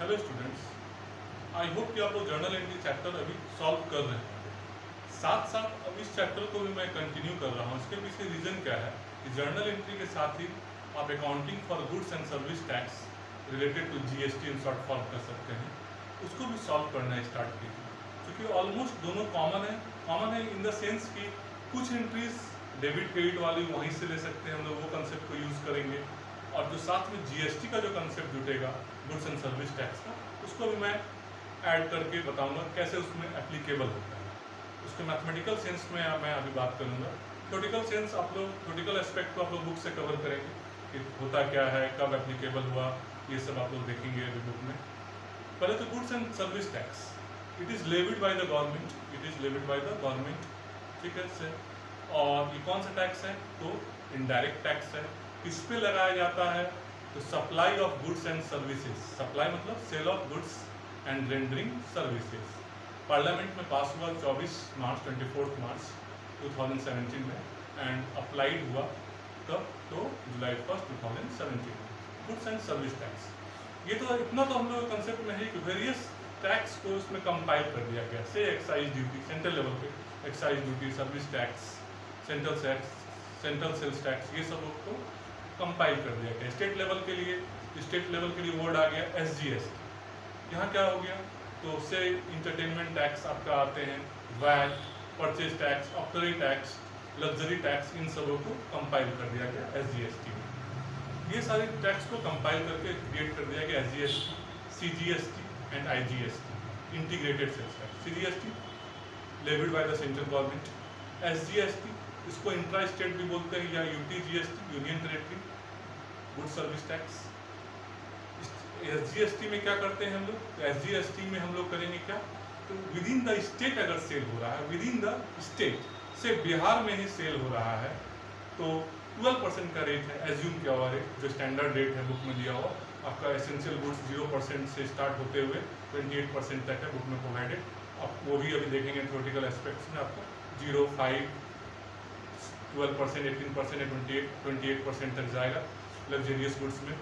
Hello students, I hope कि आप लोग जर्नल एंट्री चैप्टर अभी सॉल्व कर रहे हैं। साथ साथ अब इस चैप्टर को भी मैं कंटिन्यू कर रहा हूँ। इसके पीछे रीज़न क्या है कि जर्नल एंट्री के साथ ही आप accounting for goods and service tax related to GST in short form कर सकते हैं, उसको भी सॉल्व करना स्टार्ट कीजिए। क्योंकि ऑलमोस्ट दोनों कॉमन है इन द सेंस कि कुछ एंट्रीज डेबिट क्रेडिट वाली वहीं से ले सकते हैं, हम लोग वो कंसेप्ट को यूज़ करेंगे। और जो साथ में जीएसटी का जो कंसेप्ट जुटेगा गुड्स एंड सर्विस टैक्स का, उसको भी मैं ऐड करके बताऊंगा कैसे उसमें एप्लीकेबल होता है। उसके मैथमेटिकल सेंस में मैं अभी बात करूंगा। थ्योरेटिकल सेंस आप लोग थ्योरेटिकल एस्पेक्ट को आप लोग बुक से कवर करेंगे कि होता क्या है, कब एप्लीकेबल हुआ, ये सब आप लोग देखेंगे अभी बुक में। पहले तो goods and service tax it is levied by the government, ठीक है से। और ये कौन सा टैक्स है? तो इनडायरेक्ट टैक्स है। किस पे लगाया जाता है? तो supply of goods and services. Supply मतलब sale of goods and rendering services. Parliament में पास हुआ 24 मार्च 2017 में एंड अप्लाइड हुआ कब? तो जुलाई 1 2017 गुड्स एंड सर्विस टैक्स। ये तो इतना तो हम लोग कंसेप्ट में है कि वेरियस टैक्स को उसमें कंपाइल कर दिया गया। से एक्साइज ड्यूटी सेंट्रल लेवल पे, excise duty, service tax, central sales tax, ये सब को कंपाइल कर दिया गया। स्टेट लेवल के लिए वर्ड आ गया SGST। यहाँ क्या हो गया? तो उससे इंटरटेनमेंट टैक्स आपका आते हैं, VAT, purchase tax, octroi tax, luxury tax, इन सबों को कंपाइल कर दिया गया SGST में। ये सारे टैक्स को कंपाइल करके क्रिएट कर दिया गया SGST, CGST and IGST, integrated sales tax. CGST levied by the central government, SGST इसको इंट्रा स्टेट भी बोलते हैं, या UTGST, union territory good service tax. SGST में क्या करते हैं हम लोग? तो SGST में हम लोग करेंगे क्या? तो विद इन द स्टेट अगर सेल हो रहा है, विद इन द स्टेट से बिहार में ही सेल हो रहा है, तो 12% का रेट है, एज्यूम किया हुआ रेट, जो स्टैंडर्ड रेट है बुक में दिया हुआ। आपका एसेंशियल गुड्स 0% से स्टार्ट होते हुए 28% तक है बुक में प्रोवाइडेड। आप वो भी अभी देखेंगे थ्योरेटिकल एस्पेक्ट्स में। आपको 0, 5, 12%, 18%, 28% तक जाएगा लग्जरियस गुड्स में।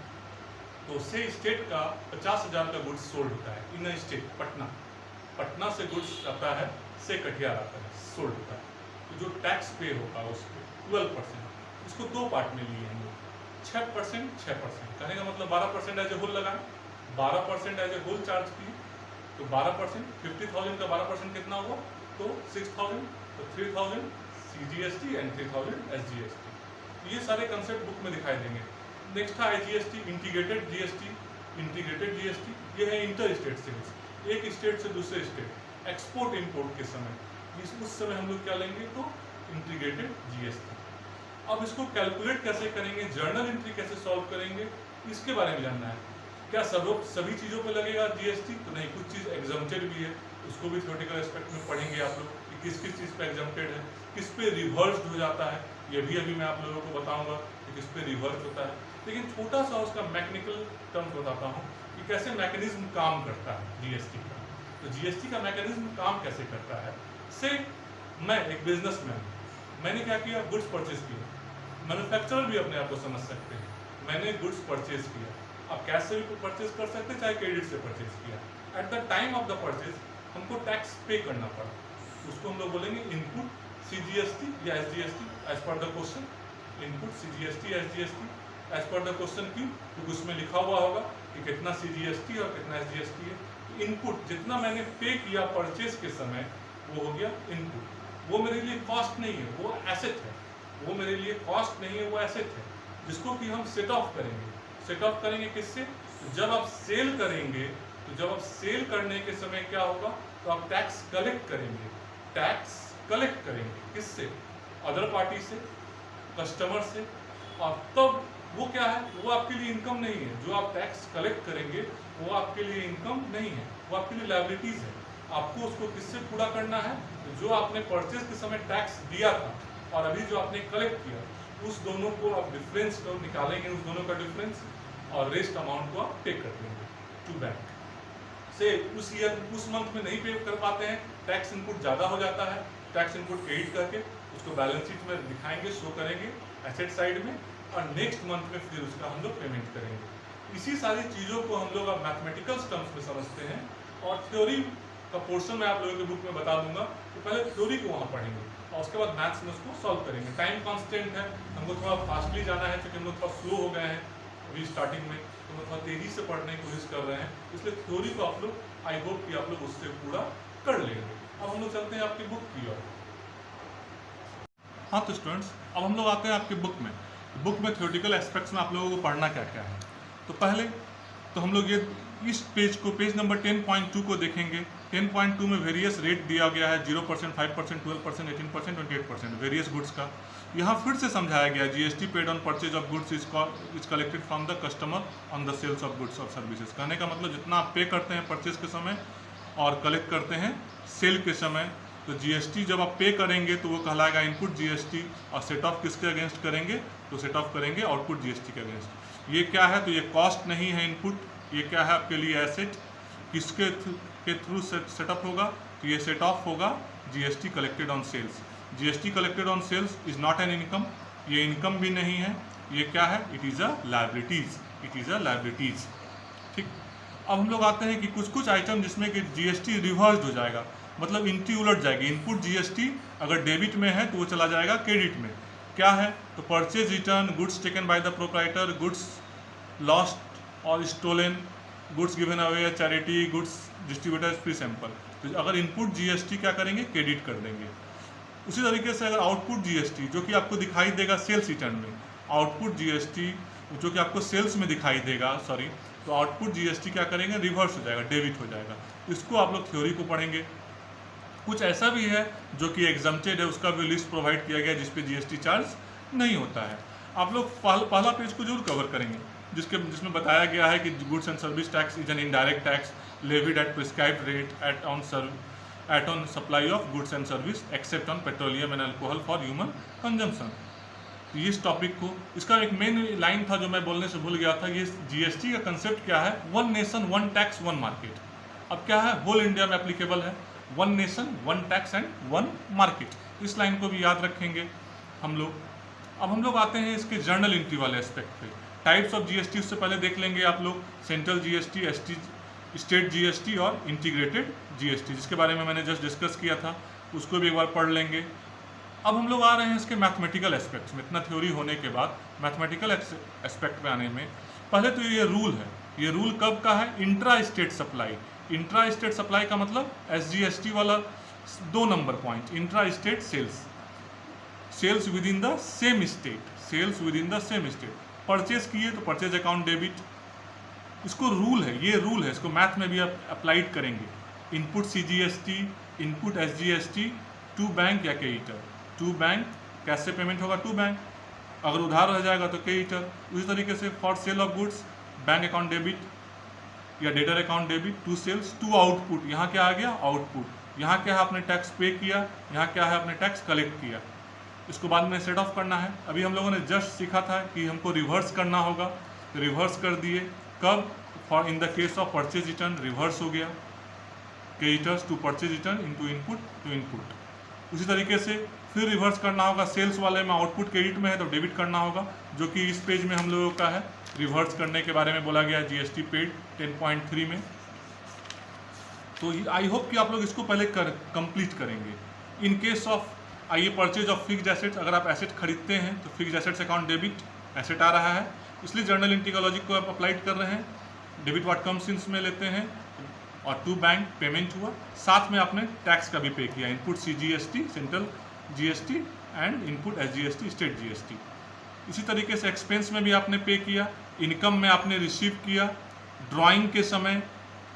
तो से स्टेट का 50,000 का गुड्स सोल्ड होता है इन स्टेट। पटना से गुड्स आता है, से कटिहार आता है, सोल्ड होता है। तो जो टैक्स पे होगा उस पर 12%, इसको दो पार्ट में लिए हम लोग, 6%। कहने का मतलब 12% एज ए होल लगाएं, 12% एज ए होल चार्ज किए। तो 12%, 50,000 का 12% कितना हुआ? तो 6,000, तो 3,000 CGST एंड 3,000 SGST। ये सारे कंसेप्ट बुक में दिखाई देंगे। नेक्स्ट है IGST, इंटीग्रेटेड GST। ये है इंटर स्टेट सेल्स, एक स्टेट से दूसरे स्टेट, एक्सपोर्ट इंपोर्ट के समय। उस समय हम लोग क्या लेंगे? तो इंटीग्रेटेड GST। अब इसको कैलकुलेट कैसे करेंगे, जर्नल एंट्री कैसे सॉल्व करेंगे, इसके बारे में जानना है। क्या सभी चीज़ों पे लगेगा GST? तो नहीं, कुछ चीज़ एग्जम्प्टेड भी है, उसको भी थ्योरेटिकल एस्पेक्ट में पढ़ेंगे आप लोग कि किस किस चीज़ पे एग्जम्प्टेड है, किस पे रिवर्स्ड हो जाता है। ये भी अभी मैं आप लोगों को बताऊंगा कि किस पे रिवर्स होता है। लेकिन छोटा सा उसका मैकेनिकल टर्म्स बताता हूँ कि कैसे मैकेनिज्म काम करता है GST का। तो GST का मैकेनिज्म काम कैसे करता है? से मैं एक बिजनेसमैन, मैंने क्या किया? गुड्स परचेज किया। मैन्युफैक्चरर भी अपने आप को समझ सकते हैं, मैंने गुड्स परचेज किया। आप कैश से भी परचेज कर सकते हैं, चाहे क्रेडिट से परचेज किया। At the time of the purchase हमको टैक्स पे करना पड़ा, उसको हम लोग बोलेंगे इनपुट CGST या SGST as per the question. Input CGST SGST as per the question. क्यों? क्योंकि उसमें लिखा हुआ होगा कि कितना CGST और कितना SGST है। इनपुट जितना मैंने पे किया परचेज के समय, वो हो गया इनपुट। वो मेरे लिए कॉस्ट नहीं है, वो एसेट है। वो मेरे लिए कॉस्ट नहीं है, वो एसेट है, जिसको कि हम सेट ऑफ करेंगे। सेट ऑफ करेंगे किससे? तो जब आप सेल करेंगे, तो जब आप सेल करने के समय क्या होगा? तो आप टैक्स कलेक्ट करेंगे। टैक्स कलेक्ट करेंगे किससे? अदर पार्टी से, कस्टमर से। और तब वो क्या है? वो आपके लिए इनकम नहीं है। जो आप टैक्स कलेक्ट करेंगे वो आपके लिए इनकम नहीं है, वो आपके लिए लायबिलिटीज है। आपको उसको किससे पूरा करना है? तो जो आपने परचेज के समय टैक्स दिया था और अभी जो आपने कलेक्ट किया, उस दोनों को आप डिफरेंस को निकालेंगे, उस दोनों का डिफरेंस, और रेस्ट अमाउंट को आप पे कर देंगे टू बैंक से। उस मंथ में नहीं पे कर पाते हैं, टैक्स इनपुट ज़्यादा हो जाता है, टैक्स इनपुट क्रेडिट करके उसको बैलेंस शीट में दिखाएंगे, शो करेंगे एसेट साइड में, और नेक्स्ट मंथ में फिर उसका हम लोग पेमेंट करेंगे। इसी सारी चीज़ों को हम लोग अब मैथमेटिकल टर्म्स में समझते हैं, और थ्योरी का पोर्शन मैं आप लोगों के बुक में बता दूंगा। तो पहले थ्योरी को वहाँ पढ़ेंगे और उसके बाद मैथ्स में उसको सॉल्व करेंगे। टाइम कांस्टेंट है, हमको थोड़ा फास्टली जाना है क्योंकि हम लोग थोड़ा स्लो हो गए हैं अभी स्टार्टिंग में, तो हम थोड़ा तेज़ी से पढ़ने की कोशिश कर रहे हैं, इसलिए थ्योरी को आप लोग आई होप कि आप लोग उससे पूरा कर लेंगे। अब हम लोग चलते हैं आपकी बुक की ओर। हाँ तो स्टूडेंट्स, अब हम लोग आते हैं आपकी बुक में। बुक में थ्योरेटिकल एस्पेक्ट्स में आप लोगों को पढ़ना क्या क्या है। तो पहले तो हम लोग ये इस पेज को, पेज नंबर 10.2 को देखेंगे। 10.2 में वेरियस रेट दिया गया है 0%, 5%, 12%, 18%, 28% वेरियस गुड्स का। यहाँ फिर से समझाया गया GST paid on purchase of goods is collected from the customer on the sales of goods और सर्विसेज। कहने का मतलब जितना आप पे करते हैं परचेज के समय और कलेक्ट करते हैं सेल के समय, तो जीएसटी जब आप पे करेंगे तो वो कहलाएगा इनपुट जीएसटी, और सेट ऑफ किसके अगेंस्ट करेंगे, तो सेट ऑफ करेंगे आउटपुट जीएसटी के अगेंस्ट। ये क्या है, तो ये कॉस्ट नहीं है इनपुट, ये क्या है आपके लिए एसेट, किसके थ्रू सेटअप होगा, तो ये सेट ऑफ होगा GST collected on sales. GST collected on sales is not an income, ये इनकम भी नहीं है, ये क्या है, it is a liabilities, it is a liabilities. ठीक, अब हम लोग आते हैं कि कुछ कुछ आइटम जिसमें कि जीएसटी रिवर्स हो जाएगा, मतलब इनकी उलट जाएगी। इनपुट जीएसटी अगर डेबिट में है तो वो चला जाएगा क्रेडिट में। क्या है, तो purchase return, goods taken by the proprietor, goods lost और stolen, goods given away, charity, goods distributors free sample. तो अगर इनपुट जीएसटी क्या करेंगे, क्रेडिट कर देंगे। उसी तरीके से अगर आउटपुट जीएसटी जो कि आपको दिखाई देगा सेल्स रिटर्न में, आउटपुट जीएसटी जो कि आपको सेल्स में दिखाई देगा, सॉरी, तो आउटपुट जीएसटी क्या करेंगे, रिवर्स हो जाएगा, डेबिट हो जाएगा। इसको आप लोग थ्योरी को पढ़ेंगे। कुछ ऐसा भी है जो कि एग्जम्प्टेड है, उसका भी लिस्ट प्रोवाइड किया गया जिसपे जीएसटी चार्ज नहीं होता है। आप लोग पहला पेज को जरूर कवर करेंगे जिसमें बताया गया है कि goods and service tax is an indirect tax levied at prescribed rate at on supply of goods and service except on petroleum and alcohol for human consumption. तो ये इस टॉपिक को, इसका एक मेन लाइन था जो मैं बोलने से भूल गया था, ये जीएसटी का कंसेप्ट क्या है, one nation one tax one market. अब क्या है, होल इंडिया में एप्लीकेबल है, one nation one tax and one market. इस लाइन को भी याद रखेंगे हम लोग। अब हम लोग आते हैं इसके जर्नल एंट्री वाले एस्पेक्ट पे। टाइप्स ऑफ जीएसटी उससे पहले देख लेंगे आप लोग, सेंट्रल जीएसटी, स्टेट जीएसटी और इंटीग्रेटेड जीएसटी, जिसके बारे में मैंने जस्ट डिस्कस किया था, उसको भी एक बार पढ़ लेंगे। अब हम लोग आ रहे हैं इसके मैथमेटिकल एस्पेक्ट्स में। इतना थ्योरी होने के बाद मैथमेटिकल एस्पेक्ट में आने में पहले तो ये रूल है। ये रूल कब का है, intra state supply. Intra state supply का मतलब एसजीएसटी वाला 2 number point, intra state sales, sales within the same state, sales within the same state. Purchase किए तो परचेज अकाउंट डेबिट, इसको रूल है, ये रूल है, इसको मैथ में भी आप अप्लाइड करेंगे। Input CGST, input SGST to bank या क्रेडिटर, टू बैंक, कैश से पेमेंट होगा टू बैंक, अगर उधार रह जाएगा तो क्रेडिटर। उसी तरीके से for sale of goods bank account debit या debtor account debit, to sales, to output, यहाँ क्या आ गया, आउटपुट। यहाँ क्या है, आपने टैक्स पे किया, यहाँ क्या है, आपने टैक्स कलेक्ट किया। इसको बाद में सेट ऑफ करना है। अभी हम लोगों ने जस्ट सीखा था कि हमको रिवर्स करना होगा, तो रिवर्स कर दिए। कब, for in the case of purchase return reverse हो गया, creditors to purchase return into input to input. उसी तरीके से फिर रिवर्स करना होगा, सेल्स वाले में आउटपुट क्रेडिट में है तो डेबिट करना होगा, जो कि इस पेज में हम लोगों का है। रिवर्स करने के बारे में बोला गया जीएसटी पेड 10.3 में। तो आई होप कि आप लोग इसको पहले कंप्लीट करेंगे। इन केस ऑफ, आइए परचेज ऑफ फिक्स्ड एसेट्स, अगर आप एसेट खरीदते हैं तो fixed assets account debit, asset आ रहा है, इसलिए जर्नल एंट्री का लॉजिक को आप अप्लाइड कर रहे हैं। डेबिट व्हाट कम्स इन में लेते हैं और टू बैंक पेमेंट हुआ, साथ में आपने टैक्स का भी पे किया, input CGST central GST and input SGST state GST. इसी तरीके से एक्सपेंस में भी आपने पे किया, इनकम में आपने रिसीव किया। ड्राइंग के समय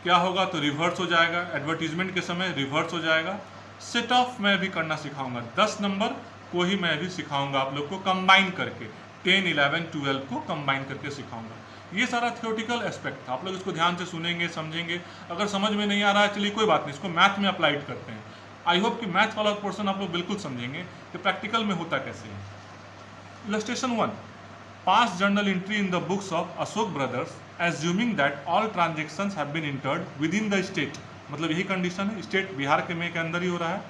क्या होगा, तो रिवर्स हो जाएगा, एडवर्टीजमेंट के समय रिवर्स हो जाएगा। सेट ऑफ मैं भी करना सिखाऊंगा, 10 नंबर को ही मैं भी सिखाऊंगा आप लोग को कंबाइन करके, 10, 11, 12 को कंबाइन करके सिखाऊंगा। ये सारा थियोरेटिकल एस्पेक्ट था, आप लोग इसको ध्यान से सुनेंगे, समझेंगे। अगर समझ में नहीं आ रहा है, चलिए कोई बात नहीं, इसको मैथ में अप्लाइड करते हैं। आई होप कि मैथ वाला पोर्शन आप लोग बिल्कुल समझेंगे कि प्रैक्टिकल में होता कैसे है। Illustration 1, pass journal entry in the books of Ashok brothers assuming that all transactions have been entered within the state. मतलब यही कंडीशन है, स्टेट बिहार के में के अंदर ही हो रहा है।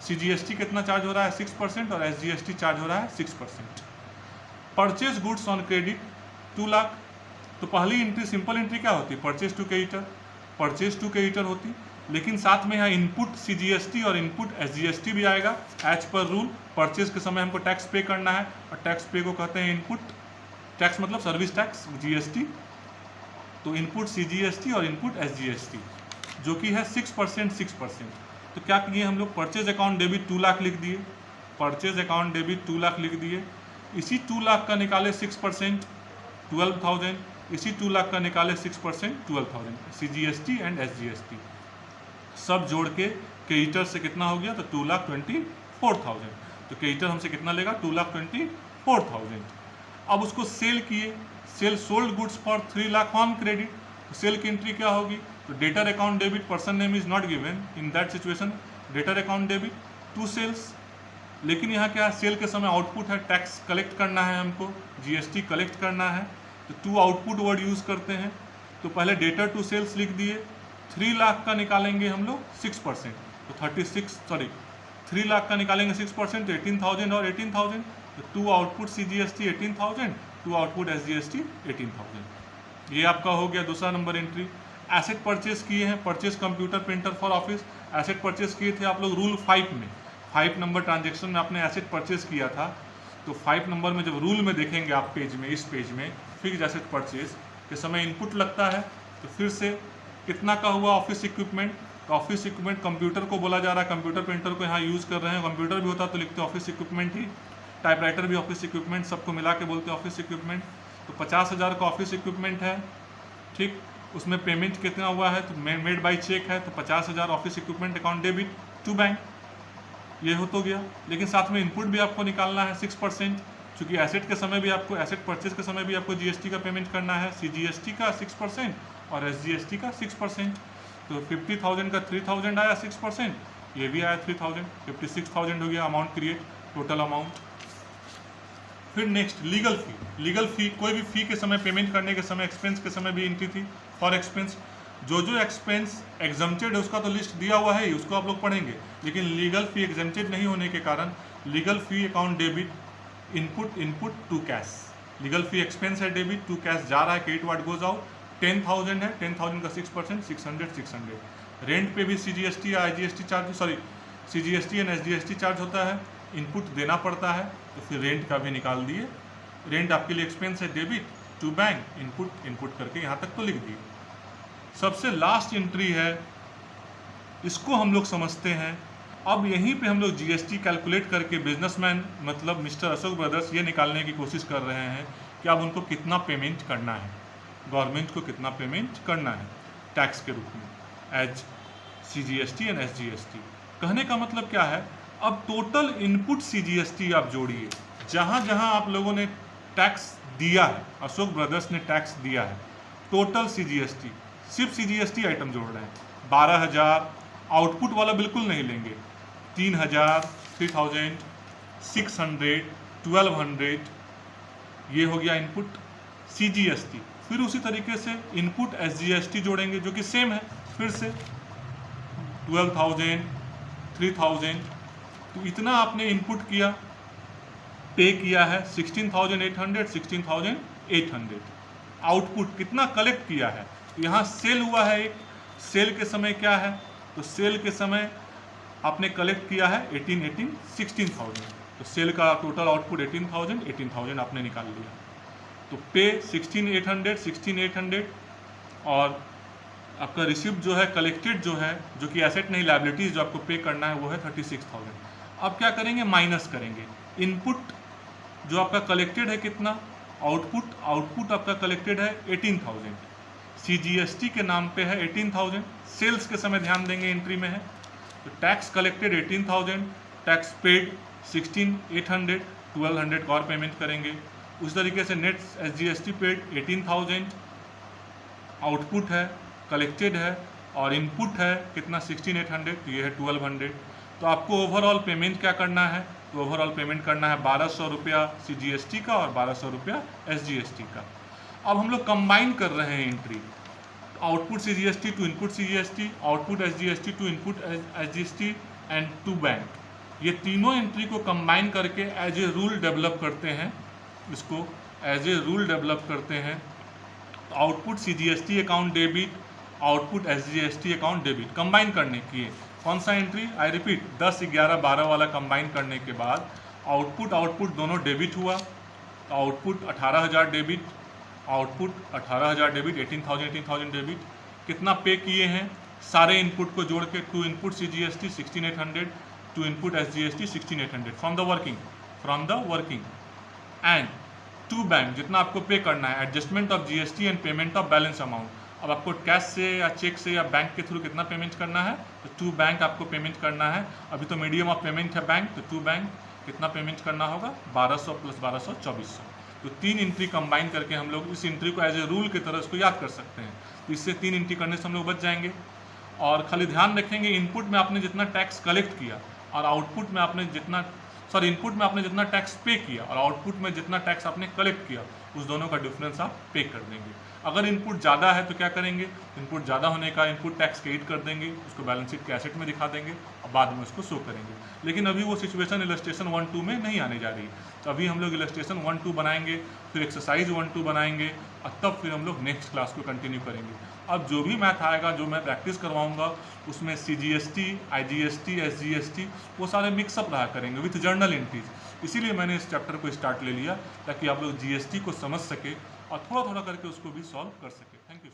सीजीएसटी कितना चार्ज हो रहा है, 6%, और एसजीएसटी चार्ज हो रहा है 6%। Purchase goods on credit 2 lakh, तो पहली एंट्री सिंपल एंट्री क्या होती है, purchase to creditor, purchase to creditor होती, लेकिन साथ में यहाँ इनपुट CGST और इनपुट SGST भी आएगा एज पर रूल। परचेज के समय हमको टैक्स पे करना है और टैक्स पे को कहते हैं इनपुट, टैक्स मतलब सर्विस टैक्स GST, तो इनपुट CGST और इनपुट SGST जो कि है 6%। तो क्या किए हम लोग, परचेज अकाउंट डेबिट 2 लाख लिख दिए, परचेज अकाउंट डेबिट 2 लाख लिख दिए, इसी 2 लाख का निकाले 6% 12,000, इसी 2 लाख का निकाले 6% 12,000, CGST एंड SGST सब जोड़ के क्रेडिटर से कितना हो गया, तो 2,24,000। तो क्रेडिटर हमसे कितना लेगा, 2,24,000। अब उसको सेल किए, sale sold goods for 3 lakh on credit, तो सेल की एंट्री क्या होगी, तो debtor account debit, person name is not given in that situation, debtor account debit to sales. लेकिन यहाँ क्या है, सेल के समय आउटपुट है, टैक्स कलेक्ट करना है हमको, GST कलेक्ट करना है, तो टू आउटपुट वर्ड यूज करते हैं। तो पहले डेटर टू सेल्स लिख दिए, 3 लाख का निकालेंगे हम लोग 6%, तो 3 लाख का निकालेंगे 6%, तो 18,000 और 18,000, तो to output CGST 18,000, to output SGST 18,000। ये आपका हो गया दूसरा नंबर एंट्री। एसेट परचेज किए हैं, purchase computer printer for office, asset purchase किए थे आप लोग रूल 5 में, 5 नंबर ट्रांजेक्शन में आपने एसेट परचेज किया था। तो 5 नंबर में जब रूल में देखेंगे आप पेज में, इस पेज में फिक्स्ड एसेट परचेज के समय इनपुट लगता है, तो फिर से कितना का हुआ ऑफिस इक्विपमेंट, तो ऑफिस इक्विपमेंट कंप्यूटर को बोला जा रहा है, कंप्यूटर प्रिंटर को यहाँ यूज़ कर रहे हैं, कंप्यूटर भी होता तो लिखते ऑफिस इक्विपमेंट ही, टाइपराइटर भी ऑफिस इक्विपमेंट, सबको मिला के बोलते ऑफिस इक्विपमेंट। तो 50,000 का ऑफिस इक्विपमेंट है, ठीक, उसमें पेमेंट कितना हुआ है, तो मेड बाई चेक है, तो 50,000 office equipment account debit to bank, ये हो तो गया। लेकिन साथ में इनपुट भी आपको निकालना है 6%, क्योंकि एसेट के समय भी आपको, एसेट परचेज के समय भी आपको GST का पेमेंट करना है, CGST का 6% और SGST का 6%। तो 50,000 का 3,000 आया 6%, ये भी आया 3,000, 56,000 हो गया अमाउंट क्रिएट, टोटल अमाउंट। फिर नेक्स्ट लीगल फी, लीगल फी कोई भी फी के समय, पेमेंट करने के समय, एक्सपेंस के समय भी एंट्री थी फॉर एक्सपेंस। जो एक्सपेंस एग्जम्प्टेड है उसका तो लिस्ट दिया हुआ है ही, उसको आप लोग पढ़ेंगे, लेकिन लीगल फी एग्जम्प्टेड नहीं होने के कारण legal fee account debit input to cash, legal fee expense है डेबिट, टू कैश जा रहा है, क्रेडिट व्हाट गोज आउट, 10,000 है, 10,000 का 6%, 600। रेंट पे भी CGST या IGST charge, CGST and SGST charge होता है, इनपुट देना पड़ता है, तो फिर रेंट का भी निकाल दिए। रेंट आपके लिए एक्सपेंस है डेबिट टू बैंक, इनपुट करके यहाँ तक तो लिख दिए। सबसे लास्ट एंट्री है, इसको हम लोग समझते हैं। अब यहीं पे हम लोग GST कैलकुलेट करके बिजनेसमैन मतलब मिस्टर अशोक ब्रदर्स ये निकालने की कोशिश कर रहे हैं कि अब उनको कितना पेमेंट करना है, गवर्नमेंट को कितना पेमेंट करना है टैक्स के रूप में एज CGST एंड SGST। कहने का मतलब क्या है, अब टोटल इनपुट CGST आप जोड़िए, जहाँ जहाँ आप लोगों ने टैक्स दिया है, अशोक ब्रदर्स ने टैक्स दिया है, टोटल CGST, सिर्फ CGST आइटम जोड़ रहे हैं, 12,000, आउटपुट वाला बिल्कुल नहीं लेंगे, 3,000, 3,000, 600, 1,200, ये हो गया इनपुट CGST। फिर उसी तरीके से इनपुट SGST जोड़ेंगे जो कि सेम है, फिर से 12,000, 3,000, तो इतना आपने इनपुट किया, पे किया है 16,800, 16,800। आउटपुट कितना कलेक्ट किया है, यहाँ सेल हुआ है एक, सेल के समय क्या है, तो सेल के समय आपने कलेक्ट किया है 18, 16,000, तो सेल का टोटल आउटपुट 18,000 आपने निकाल लिया। तो पे 16,800 और आपका रिसिप्ट जो है, कलेक्टेड जो है, जो कि एसेट नहीं लायबिलिटीज जो आपको पे करना है वो है 36,000। अब क्या करेंगे, माइनस करेंगे, इनपुट जो आपका कलेक्टेड है कितना, आउटपुट आपका कलेक्टेड है 18,000, CGST के नाम पे है 18,000, सेल्स के समय ध्यान देंगे एंट्री में है, तो टैक्स कलेक्टेड 18,000, टैक्स पेड 16,800, 1,200 का और पेमेंट करेंगे। उस तरीके से नेट SGST पेड 18,000, आउटपुट है, कलेक्टेड है और इनपुट है कितना 16,800, तो ये है 1,200। तो आपको ओवरऑल पेमेंट क्या करना है, तो ओवरऑल पेमेंट करना है 1,200 रुपया CGST का और 1,200 रुपया SGST का। अब हम लोग कंबाइन कर रहे हैं entry, output CGST to input CGST, output SGST to input SGST and to bank, ये तीनों एंट्री को कंबाइन करके एज ए रूल डेवलप करते हैं, इसको एज ए रूल डेवलप करते हैं तो output CGST account debit, output SGST account debit combine करने की है। कौन सा एंट्री? आई रिपीट 10, 11, 12 वाला कंबाइन करने के बाद आउटपुट दोनों डेबिट हुआ। तो output 18,000 debit, output 18,000 debit, 18,000 debit. कितना पे किए हैं? सारे इनपुट को जोड़ के 2 input CGST 16,800, 2 input SGST 16,800 from the working end to bank जितना आपको पे करना है, adjustment of GST and payment of balance amount. अब आपको कैश से या चेक से या बैंक के थ्रू कितना पेमेंट करना है? तो 2 बैंक आपको पेमेंट करना है। अभी तो मीडियम ऑफ पेमेंट है बैंक, तो 2 बैंक कितना पेमेंट करना होगा? 1200 प्लस 1200 2400। तो 3 एंट्री कंबाइन करके हम लोग इस एंट्री को एज ए रूल की तरह इसको याद कर सकते हैं। तो इससे 3 एंट्री करने से हम लोग बच जाएंगे। और खाली ध्यान रखेंगे इनपुट में आपने जितना टैक्स कलेक्ट किया और आउटपुट में आपने जितना इनपुट में आपने जितना टैक्स पे किया और आउटपुट में जितना टैक्स आपने कलेक्ट किया, उस दोनों का डिफरेंस आप पे कर देंगे। अगर इनपुट ज़्यादा है तो क्या करेंगे? इनपुट ज़्यादा होने का इनपुट टैक्स क्रेडिट कर देंगे, उसको बैलेंस शीट के एसेट में दिखा देंगे और बाद में उसको शो करेंगे। लेकिन अभी वो सिचुएशन इलस्ट्रेशन 1-2 में नहीं आने जा रही। तो अभी हम लोग इलस्ट्रेशन 1-2 बनाएंगे, फिर एक्सरसाइज 1-2 बनाएंगे और तब फिर हम लोग नेक्स्ट क्लास को कंटिन्यू करेंगे। अब जो भी मैथ आएगा, जो मैं प्रैक्टिस करवाऊंगा, उसमें CGST, IGST, SGST वो सारे मिक्सअप रहा करेंगे विथ जर्नल एंट्रीज। इसीलिए मैंने इस चैप्टर को स्टार्ट ले लिया ताकि आप लोग GST को समझ सके और थोड़ा थोड़ा करके उसको भी सॉल्व कर सके। Thank you.